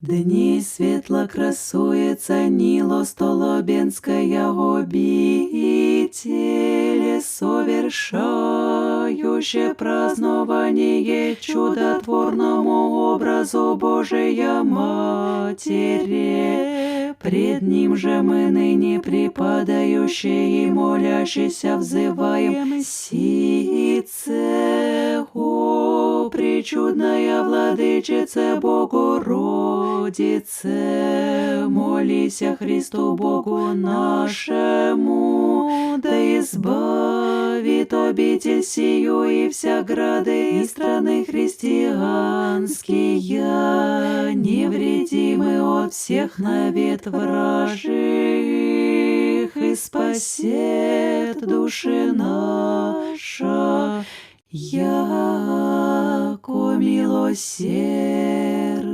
Дни светло красуется Нило-Столобенская обитель, совершающее празднование чудотворному образу Божия Матери. Пред Ним же мы ныне припадающие и молящиеся взываем: «Сице, о пречудная Владычице Богородице, молися Христу Богу нашему, да избавит обитель сию и вся грады и страны христианские, невредимы от всех навет вражих, и спасет души наша, яко милосерден».